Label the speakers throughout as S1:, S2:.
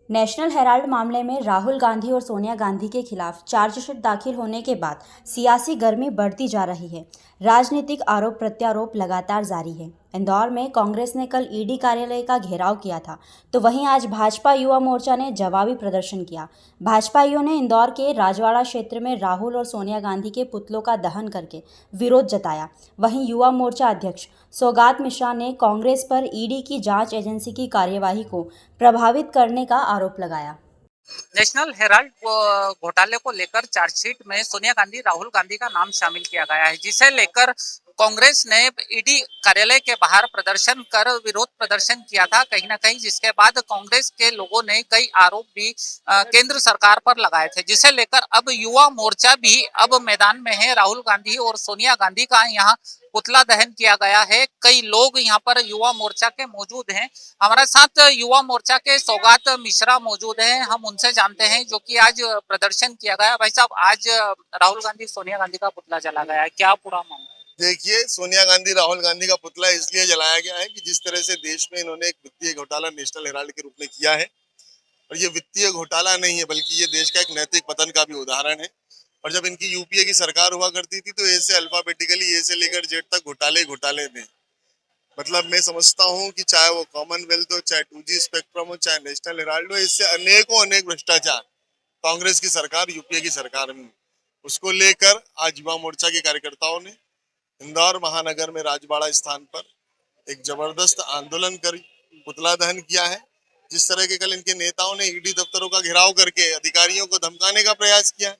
S1: National Herald मामले में राहुल गांधी और सोनिया गांधी के खिलाफ चार्जशीट दाखिल होने के बाद सियासी गर्मी बढ़ती जा रही है। राजनीतिक आरोप प्रत्यारोप लगातार जारी है। इंदौर में कांग्रेस ने कल ईडी कार्यालय का घेराव किया था, तो वहीं आज भाजपा युवा मोर्चा ने जवाबी प्रदर्शन किया। भाजपाइयों ने इंदौर के राजवाड़ा क्षेत्र में राहुल और सोनिया गांधी के पुतलों का दहन करके विरोध जताया। वहीं युवा मोर्चा अध्यक्ष सौगात मिश्रा ने कांग्रेस पर ईडी की जांच एजेंसी की कार्यवाही को प्रभावित करने का आरोप लगाया।
S2: नेशनल हेराल्ड घोटाले को लेकर चार्जशीट में सोनिया गांधी, राहुल गांधी का नाम शामिल किया गया है, जिसे लेकर कांग्रेस ने ईडी कार्यालय के बाहर प्रदर्शन कर विरोध प्रदर्शन किया था कहीं ना कहीं, जिसके बाद कांग्रेस के लोगों ने कई आरोप भी केंद्र सरकार पर लगाए थे, जिसे लेकर अब युवा मोर्चा भी अब मैदान में है। राहुल गांधी और सोनिया गांधी का यहाँ पुतला दहन किया गया है। कई लोग यहाँ पर युवा मोर्चा के मौजूद हैं। हमारे साथ युवा मोर्चा के सौगात मिश्रा मौजूद हैं, हम उनसे जानते हैं जो कि आज प्रदर्शन किया गया। भाई साहब, आज राहुल गांधी सोनिया गांधी का पुतला जला गया है, क्या पूरा मामला?
S3: देखिए, सोनिया गांधी राहुल गांधी का पुतला इसलिए जलाया गया है कि जिस तरह से देश में इन्होंने एक वित्तीय घोटाला नेशनल हेराल्ड के रूप में किया है, और ये वित्तीय घोटाला नहीं है बल्कि ये देश का एक नैतिक पतन का भी उदाहरण है। और जब इनकी यूपीए की सरकार हुआ करती थी तो ए से अल्फाबेटिकली ए से लेकर जेड तक घोटाले घोटाले थे। मतलब मैं समझता हूँ कि चाहे वो कॉमनवेल्थ हो, चाहे 2G स्पेक्ट्रम हो, चाहे नेशनल हेराल्ड हो, इससे अनेक भ्रष्टाचार कांग्रेस की सरकार, यूपीए की सरकार में, उसको लेकर आज युवा मोर्चा के कार्यकर्ताओं ने इंदौर महानगर में राजवाड़ा स्थान पर एक जबरदस्त आंदोलन कर पुतला दहन किया है। जिस तरह के कल इनके नेताओं ने ईडी दफ्तरों का घेराव करके अधिकारियों को धमकाने का प्रयास किया,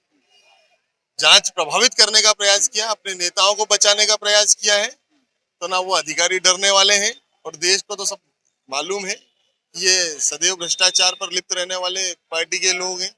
S3: जांच प्रभावित करने का प्रयास किया, अपने नेताओं को बचाने का प्रयास किया है, तो ना वो अधिकारी डरने वाले हैं। और देश को तो सब मालूम है, ये सदैव भ्रष्टाचार पर लिप्त रहने वाले पार्टी के लोग हैं।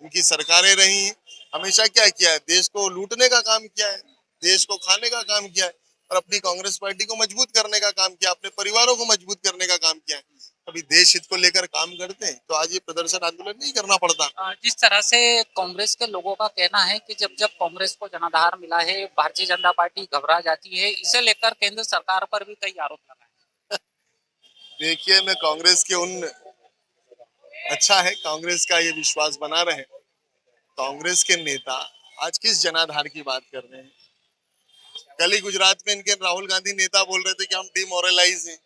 S3: इनकी सरकारें रही हैं, हमेशा क्या किया है, देश को लूटने का काम किया है, देश को खाने का काम किया है, और अपनी कांग्रेस पार्टी को मजबूत करने का काम किया, अपने परिवारों को मजबूत करने का काम किया है। अभी देश हित को लेकर काम करते हैं तो आज ये प्रदर्शन आंदोलन नहीं करना पड़ता।
S2: जिस तरह से कांग्रेस के लोगों का कहना है कि जब जब कांग्रेस को जनाधार मिला है, भारतीय जनता पार्टी घबरा जाती है, इसे लेकर केंद्र सरकार पर भी कई आरोप लगाए।
S3: देखिए, मैं कांग्रेस के अच्छा है कांग्रेस का ये विश्वास बना रहे। कांग्रेस के नेता आज किस जनाधार की बात कर रहे हैं? कल ही गुजरात में इनके राहुल गांधी नेता बोल रहे थे कि हम डिमोरलाइज हैं।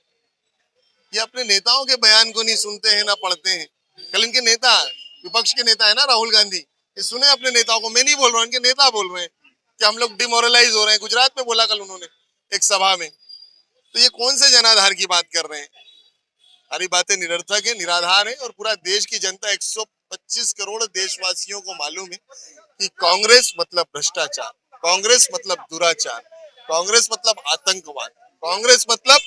S3: ये अपने नेताओं के बयान को नहीं सुनते हैं, ना पढ़ते हैं। कल इनके नेता, विपक्ष के नेता है ना राहुल गांधी, ये सुने अपने नेताओं को। मैं नहीं बोल रहा हूँ, इनके नेता बोल रहे हैं कि हम लोग डिमोरलाइज हो रहे हैं। गुजरात में बोला कल उन्होंने एक सभा में। तो ये कौन से जनाधार की बात कर रहे हैं? सारी बातें निरर्थक है, निराधार है। और पूरा देश की जनता, 125 करोड़ देशवासियों को मालूम है कि कांग्रेस मतलब भ्रष्टाचार, कांग्रेस मतलब दुराचार, कांग्रेस मतलब आतंकवाद, कांग्रेस मतलब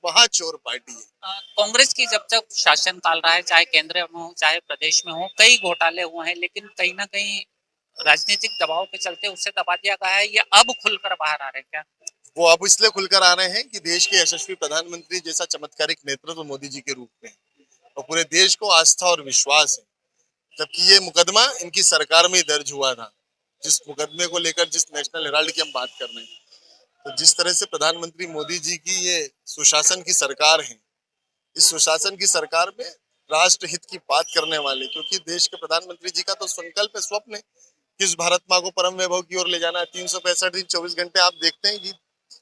S3: महाचोर पार्टी है।
S2: कांग्रेस की जब तक शासन काल रहा है, चाहे केंद्र में हो चाहे प्रदेश में हो, कई घोटाले हुए हैं, लेकिन कहीं ना कहीं राजनीतिक दबाव के चलते उसे दबा दिया गया है। ये अब खुलकर बाहर आ रहे हैं क्या?
S3: वो अब इसलिए खुलकर आ रहे हैं कि देश के यशस्वी प्रधानमंत्री जैसा चमत्कारिक नेतृत्व मोदी जी के रूप में, और पूरे देश को आस्था और विश्वास है। जबकि ये मुकदमा इनकी सरकार में ही दर्ज हुआ था, जिस मुकदमे को लेकर, जिस नेशनल हेराल्ड की हम बात कर रहे हैं। तो जिस तरह से प्रधानमंत्री मोदी जी की ये सुशासन की सरकार है, इस सुशासन की सरकार में राष्ट्र हित की बात करने वाले, क्योंकि देश के प्रधानमंत्री जी का तो संकल्प है, स्वप्न है, किस भारत माँ को परम वैभव की ओर ले जाना है। 365 दिन 24 घंटे आप देखते हैं कि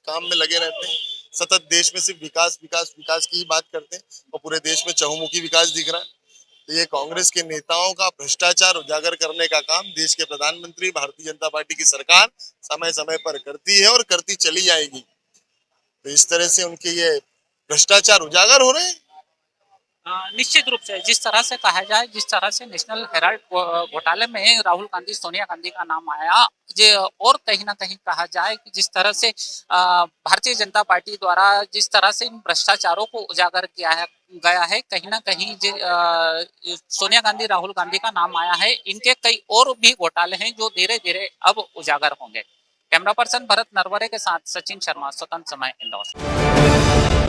S3: काम में लगे रहते हैं, सतत देश में सिर्फ विकास विकास विकास की ही बात करते हैं, और पूरे देश में चहुमुखी विकास दिख रहा है। तो ये कांग्रेस के नेताओं का भ्रष्टाचार उजागर करने का काम देश के प्रधानमंत्री, भारतीय जनता पार्टी की सरकार समय समय पर करती है और करती चली जाएगी। तो इस तरह से उनके ये भ्रष्टाचार उजागर हो रहे हैं।
S2: निश्चित रूप से, जिस तरह से कहा जाए, जिस तरह से नेशनल हेराल्ड घोटाले में राहुल गांधी, सोनिया गांधी का नाम आया, और कहीं ना कहीं कहा जाए कि जिस तरह से भारतीय जनता पार्टी द्वारा जिस तरह से इन भ्रष्टाचारों को उजागर किया है गया है, कहीं ना कहीं सोनिया गांधी, राहुल गांधी का नाम आया है। इनके कई और भी घोटाले हैं जो धीरे धीरे अब उजागर होंगे। कैमरा पर्सन भरत नरवरे के साथ सचिन शर्मा, स्वतंत्र समय, इंदौर।